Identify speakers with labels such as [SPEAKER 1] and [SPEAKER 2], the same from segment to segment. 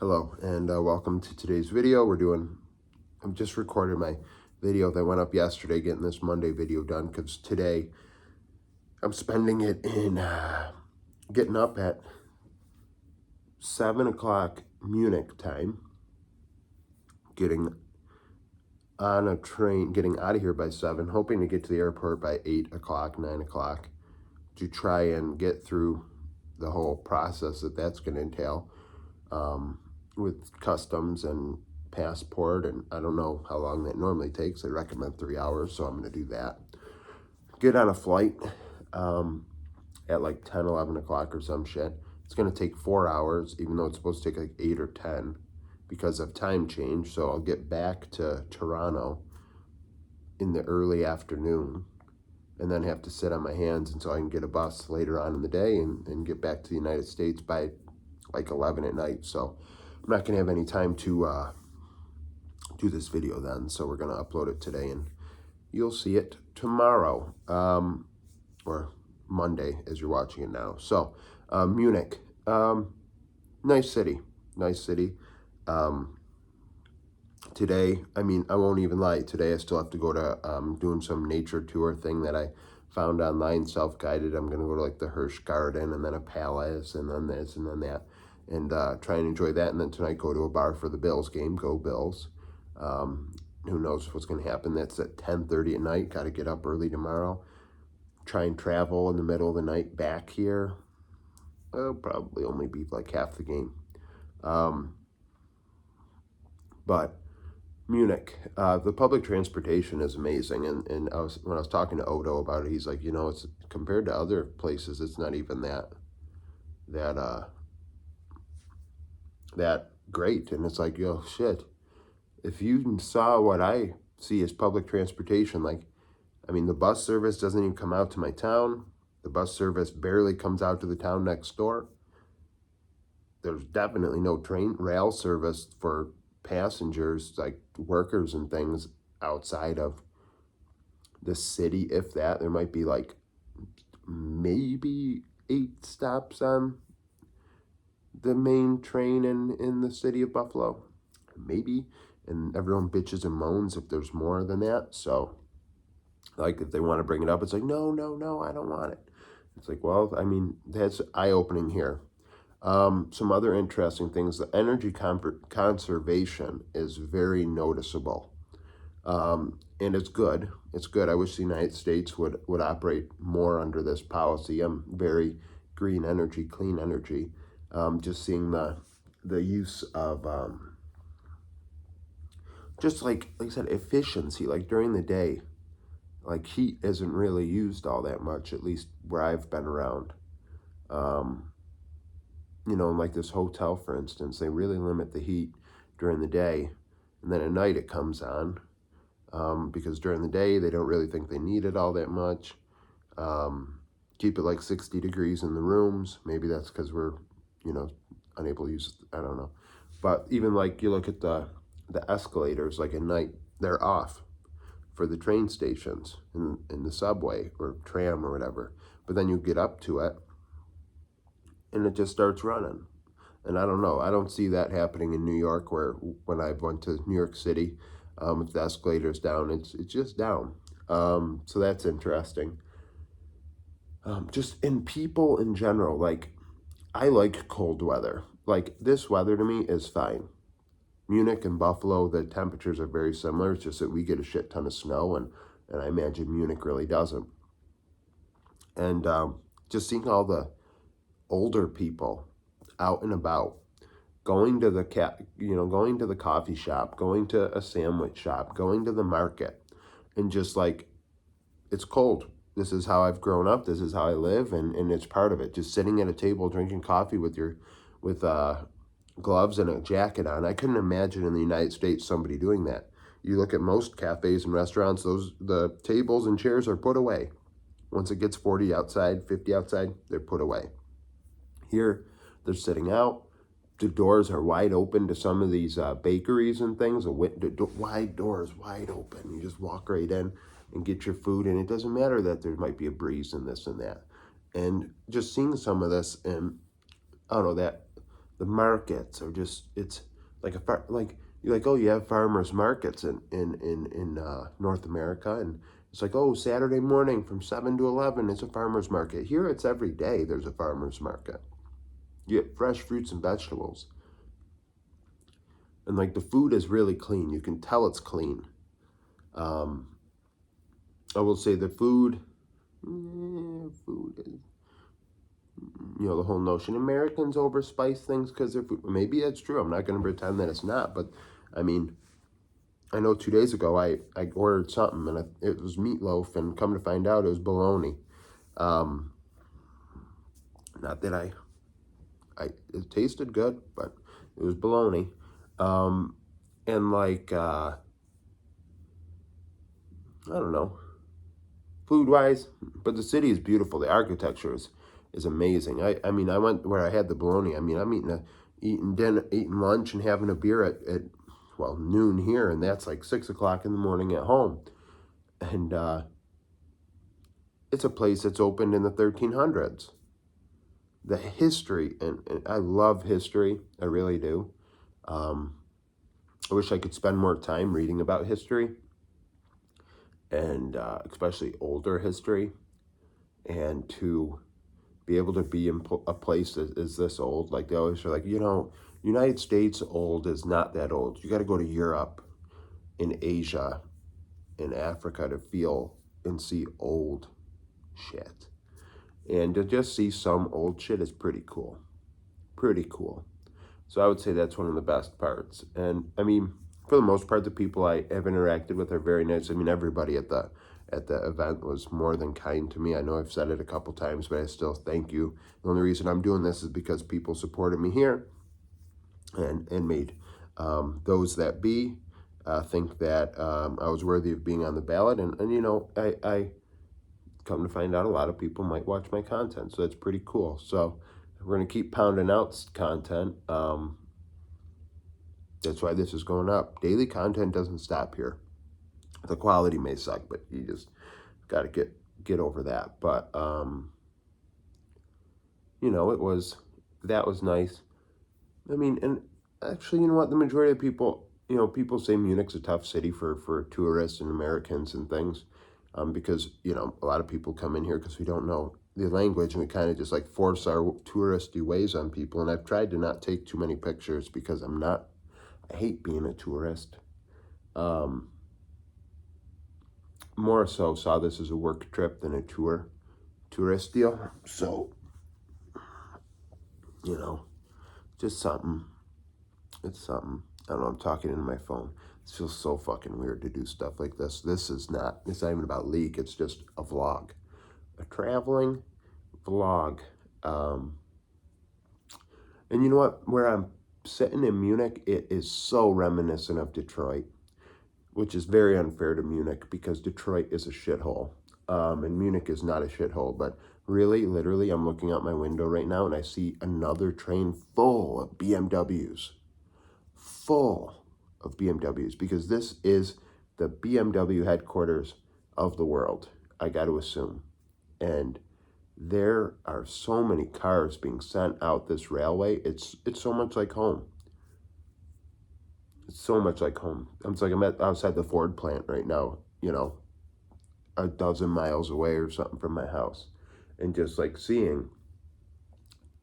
[SPEAKER 1] Hello and welcome to today's video. I'm just recording my video that went up yesterday, getting this Monday video done because today I'm spending it in getting up at 7 o'clock Munich time, getting on a train, getting out of here by 7, hoping to get to the airport by 8 o'clock, 9 o'clock to try and get through the whole process that's going to entail. With customs and passport, and I don't know how long that normally takes. They recommend 3 hours, so I'm going to do that. Get on a flight at like 10, 11 o'clock or some shit. It's going to take 4 hours, even though it's supposed to take like 8 or 10 because of time change. So I'll get back to Toronto in the early afternoon and then have to sit on my hands until I can get a bus later on in the day and get back to the United States by like 11 at night. So I'm not going to have any time to do this video then, so we're going to upload it today, and you'll see it tomorrow, or Monday as you're watching it now. So, Munich, nice city. Today, I mean, I won't even lie, today I still have to go to, doing some nature tour thing that I found online, self-guided. I'm going to go to like the Hirsch Garden, and then a palace, and then this, and then that. And try and enjoy that, and then tonight go to a bar for the Bills game. Go Bills. Who knows what's going to happen. That's at 10:30 at night. Got to get up early tomorrow. Try and travel in the middle of the night back here. It'll probably only be like half the game. But Munich, the public transportation is amazing. And when I was talking to Odo about it, he's like, it's compared to other places, it's not even that great. And it's like, yo, shit, if you saw what I see as public transportation, like, I mean, the bus service doesn't even come out to my town. The bus service barely comes out to the town next door. There's definitely no rail service for passengers, like workers and things, outside of the city. If that, there might be like maybe 8 stops on the main train in the city of Buffalo, maybe, and everyone bitches and moans if there's more than that. So like if they want to bring it up, it's like, no, I don't want it. It's like, well, I mean, that's eye-opening here. Some other interesting things, the energy conservation is very noticeable, and it's good. I wish the United States would operate more under this policy. I'm very green energy, clean energy. Just seeing the use of just like I said, efficiency, like during the day, like heat isn't really used all that much, at least where I've been around. Like this hotel, for instance, they really limit the heat during the day, and then at night it comes on, because during the day they don't really think they need it all that much. Keep it like 60 degrees in the rooms. Maybe that's because we're unable to use, I don't know. But even like you look at the escalators, like at night, they're off for the train stations in the subway or tram or whatever. But then you get up to it and it just starts running. And I don't know, I don't see that happening in New York, where when I went to New York City, if the escalator's down, it's just down. So that's interesting. Just in people in general, like, I like cold weather. Like, this weather to me is fine. Munich and Buffalo, the temperatures are very similar. It's just that we get a shit ton of snow, and I imagine Munich really doesn't. And just seeing all the older people out and about, going to the going to the coffee shop, going to a sandwich shop, going to the market, and just like, it's cold. This is how I've grown up. This is how I live, and it's part of it. Just sitting at a table drinking coffee with gloves and a jacket on. I couldn't imagine in the United States somebody doing that. You look at most cafes and restaurants, the tables and chairs are put away. Once it gets 40 outside, 50 outside, they're put away. Here, they're sitting out. The doors are wide open to some of these bakeries and things. Wide doors, wide open. You just walk right in and get your food, and it doesn't matter that there might be a breeze and this and that. And just seeing some of this, and I don't know, The markets are just, it's like like you're like, oh, you have farmers markets in North America, and it's like, oh, Saturday morning from 7 to 11 it's a farmers market. Here it's every day there's a farmers market. You get fresh fruits and vegetables, and like the food is really clean. You can tell it's clean. Um, I will say the food, food is, the whole notion Americans overspice things because they're food. Maybe that's true. I'm not going to pretend that it's not, but I mean, I know 2 days ago I ordered something and it was meatloaf, and come to find out it was bologna. Um, Not that it tasted good, but it was bologna. Um, and like, I don't know, food wise, but the city is beautiful. The architecture is amazing. I mean, I went where I had the bologna. I mean, I'm eating dinner, eating lunch, and having a beer at well, noon here, and that's like 6 o'clock in the morning at home. And it's a place that's opened in the 1300s. The history, and I love history. I really do. Um, I wish I could spend more time reading about history, and especially older history, and to be able to be in a place that is this old. Like they always are like, United States old is not that old. You got to go to Europe, in Asia, in Africa to feel and see old shit. And to just see some old shit is pretty cool. Pretty cool. So I would say that's one of the best parts. And I mean, for the most part, the people I have interacted with are very nice. I mean, everybody at the event was more than kind to me. I know I've said it a couple times, but I still thank you. The only reason I'm doing this is because people supported me here, and made those that be think that I was worthy of being on the ballot. And I come to find out a lot of people might watch my content, so that's pretty cool. So we're going to keep pounding out content. That's why this is going up. Daily content doesn't stop here. The quality may suck, but you just got to get over that. But that was nice. I mean, and actually, you know what? The majority of people, people say Munich's a tough city for tourists and Americans and things, because a lot of people come in here because we don't know the language, and we kind of just like force our touristy ways on people. And I've tried to not take too many pictures because I hate being a tourist. More so saw this as a work trip than a tourist deal. So, just something. It's something. I don't know, I'm talking into my phone. It feels so fucking weird to do stuff like this. It's not even about leak. It's just a vlog. A traveling vlog. And you know what? Where I'm sitting in Munich, it is so reminiscent of Detroit, which is very unfair to Munich because Detroit is a shithole. And Munich is not a shithole, but really, literally, I'm looking out my window right now and I see another train full of BMWs. Full of BMWs, because this is the BMW headquarters of the world, I got to assume. And there are so many cars being sent out this railway. It's so much like home. It's so much like home. It's like I'm outside the Ford plant right now, a dozen miles away or something from my house, and just like seeing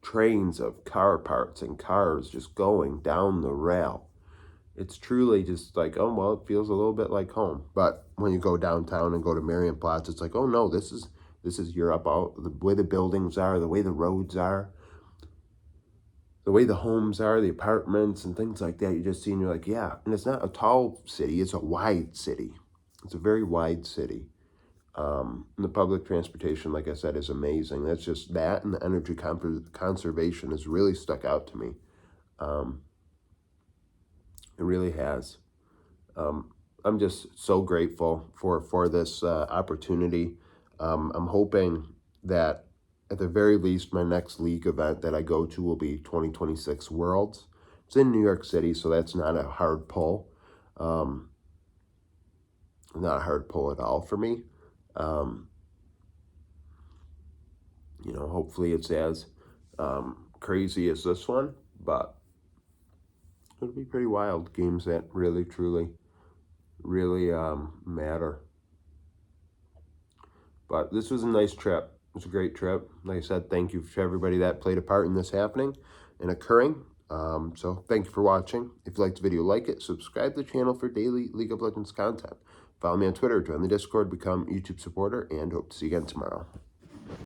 [SPEAKER 1] trains of car parts and cars just going down the rail. It's truly just like, oh, well, it feels a little bit like home. But when you go downtown and go to Marienplatz, it's like, oh no, this is Europe. The way the buildings are, the way the roads are, the way the homes are, the apartments and things like that. You just see and you're like, yeah. And it's not a tall city, it's a wide city. It's a very wide city. And the public transportation, like I said, is amazing. That's just that, and the energy conservation has really stuck out to me. It really has. I'm just so grateful for this opportunity. I'm hoping that at the very least, my next league event that I go to will be 2026 Worlds. It's in New York City, so that's not a hard pull. Not a hard pull at all for me. Hopefully it's as crazy as this one, But it'll be pretty wild. Games that really, truly, really matter. But this was a nice trip. It was a great trip. Like I said, thank you to everybody that played a part in this happening and occurring. So thank you for watching. If you liked the video, like it. Subscribe to the channel for daily League of Legends content. Follow me on Twitter, join the Discord, become a YouTube supporter, and hope to see you again tomorrow.